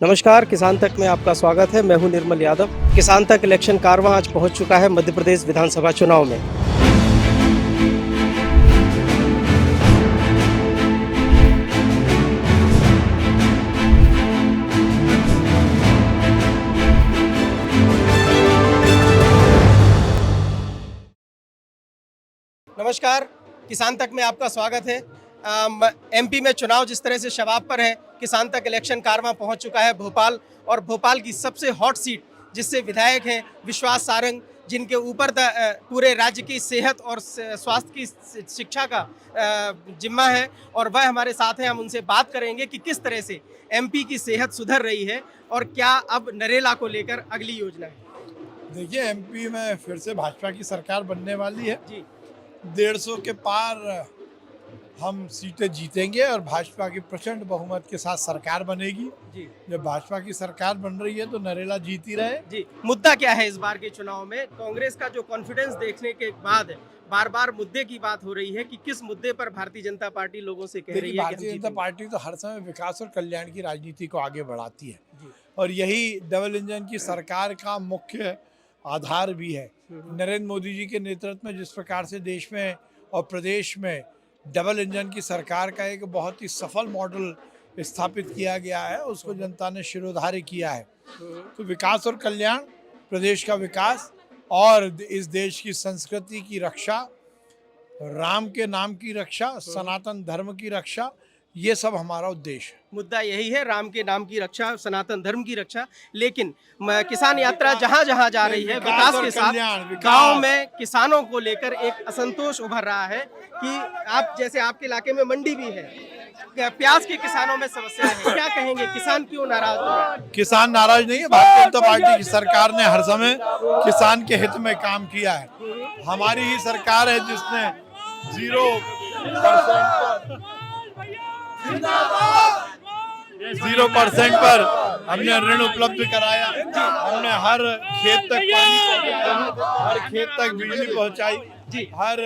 नमस्कार, किसान तक में आपका स्वागत है। मैं हूं निर्मल यादव। किसान तक इलेक्शन कारवां आज पहुंच चुका है मध्य प्रदेश विधानसभा चुनाव में। नमस्कार, किसान तक में आपका स्वागत है। एमपी में चुनाव जिस तरह से शबाब पर है, किसान तक इलेक्शन कारवां पहुंच चुका है भोपाल, और भोपाल की सबसे हॉट सीट जिससे विधायक हैं विश्वास सारंग, जिनके ऊपर पूरे राज्य की सेहत और स्वास्थ्य की शिक्षा का जिम्मा है, और वह हमारे साथ हैं। हम उनसे बात करेंगे कि किस तरह से एमपी की सेहत सुधर रही है और क्या अब नरेला को लेकर अगली योजना है। देखिए, एमपी में फिर से भाजपा की सरकार बनने वाली है जी 150 के पार हम सीटें जीतेंगे और भाजपा की प्रचंड बहुमत के साथ सरकार बनेगी। जी जब भाजपा की सरकार बन रही है तो नरेला जीत ही रहे। जी मुद्दा क्या है इस बार के चुनाव में? कांग्रेस का जो कॉन्फिडेंस देखने के बाद बार बार मुद्दे की बात हो रही है कि किस मुद्दे पर भारतीय जनता पार्टी लोगों से कह रही है कि भारतीय जनता पार्टी तो हर समय विकास और कल्याण की राजनीति को आगे बढ़ाती है, जी। और यही डबल इंजन की सरकार का मुख्य आधार भी है। नरेंद्र मोदी जी के नेतृत्व में जिस प्रकार से देश में और प्रदेश में डबल इंजन की सरकार का एक बहुत ही सफल मॉडल स्थापित किया गया है, उसको जनता ने शिरोधार्य किया है। तो विकास और कल्याण, प्रदेश का विकास और इस देश की संस्कृति की रक्षा, राम के नाम की रक्षा, सनातन धर्म की रक्षा, ये सब हमारा उद्देश्य है। मुद्दा यही है, राम के नाम की रक्षा, सनातन धर्म की रक्षा। लेकिन किसान यात्रा जहां जहां जा रही है विकास के साथ, गांव में किसानों को लेकर एक असंतोष उभर रहा है कि आप जैसे आपके इलाके में मंडी भी है, प्याज के किसानों में समस्या है। क्या कहेंगे, किसान क्यों नाराज हो रहा है? किसान नाराज नहीं है। भारतीय जनता पार्टी की सरकार ने हर समय किसान के हित में काम किया है। हमारी ही सरकार है जिसने 0% पर हमने ऋण उपलब्ध कराया। हमने हर खेत तक पानी पहुंचाया, हर खेत तक बिजली पहुंचाई, हर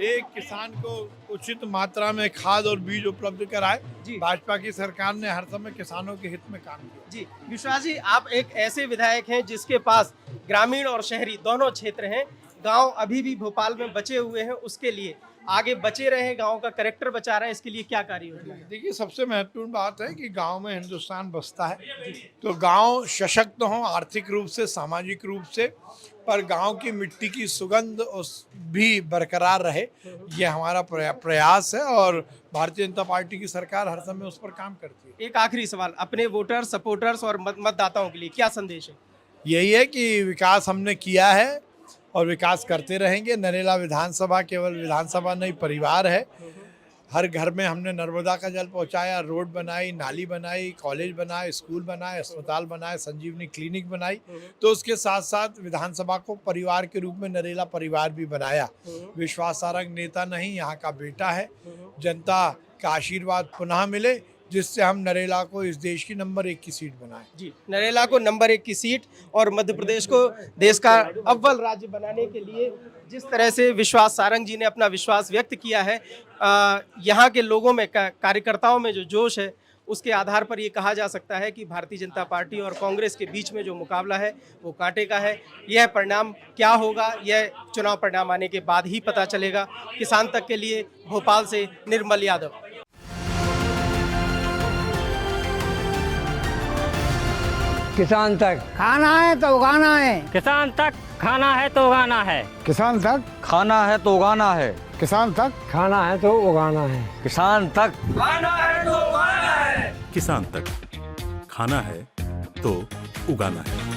एक किसान को उचित मात्रा में खाद और बीज उपलब्ध कराए। भाजपा की सरकार ने हर समय किसानों के हित में काम किया। जी विश्वास जी, आप एक ऐसे विधायक हैं जिसके पास ग्रामीण और शहरी दोनों क्षेत्र हैं। गांव अभी भी भोपाल में बचे हुए हैं, उसके लिए आगे बचे रहे, गांव का कैरेक्टर बचा रहे, इसके लिए क्या कार्य योजना है? देखिए, सबसे महत्वपूर्ण बात है कि गांव में हिंदुस्तान बसता है, तो गांव सशक्त हो आर्थिक रूप से, सामाजिक रूप से, पर गांव की मिट्टी की सुगंध भी बरकरार रहे, ये हमारा प्रयास है, और भारतीय जनता पार्टी की सरकार हर समय उस पर काम करती है। एक आखिरी सवाल, अपने वोटर, सपोर्टर्स और मतदाताओं के लिए क्या संदेश है? यही है कि विकास हमने किया है और विकास करते रहेंगे। नरेला विधानसभा केवल विधानसभा नहीं, परिवार है। हर घर में हमने नर्मदा का जल पहुंचाया, रोड बनाई, नाली बनाई, कॉलेज बनाए, स्कूल बनाए, अस्पताल बनाए, संजीवनी क्लिनिक बनाई। तो उसके साथ साथ विधानसभा को परिवार के रूप में नरेला परिवार भी बनाया। विश्वास सारंग नेता नहीं, यहाँ का बेटा है। जनता का आशीर्वाद पुनः मिले, जिससे हम नरेला को इस देश की नंबर 1 की सीट बनाएं। जी, नरेला को नंबर 1 की सीट और मध्य प्रदेश को देश का अव्वल राज्य बनाने के लिए जिस तरह से विश्वास सारंग जी ने अपना विश्वास व्यक्त किया है, यहाँ के लोगों में, कार्यकर्ताओं में जो जोश है, उसके आधार पर ये कहा जा सकता है कि भारतीय जनता पार्टी और कांग्रेस के बीच में जो मुकाबला है वो कांटे का है। यह परिणाम क्या होगा, यह चुनाव परिणाम आने के बाद ही पता चलेगा। किसान तक के लिए भोपाल से निर्मल यादव। किसान तक खाना है तो उगाना है, किसान तक खाना है तो उगाना है, किसान तक खाना है तो उगाना है, किसान तक खाना है तो उगाना है, किसान तक खाना है तो उगाना है, किसान तक खाना है तो उगाना है।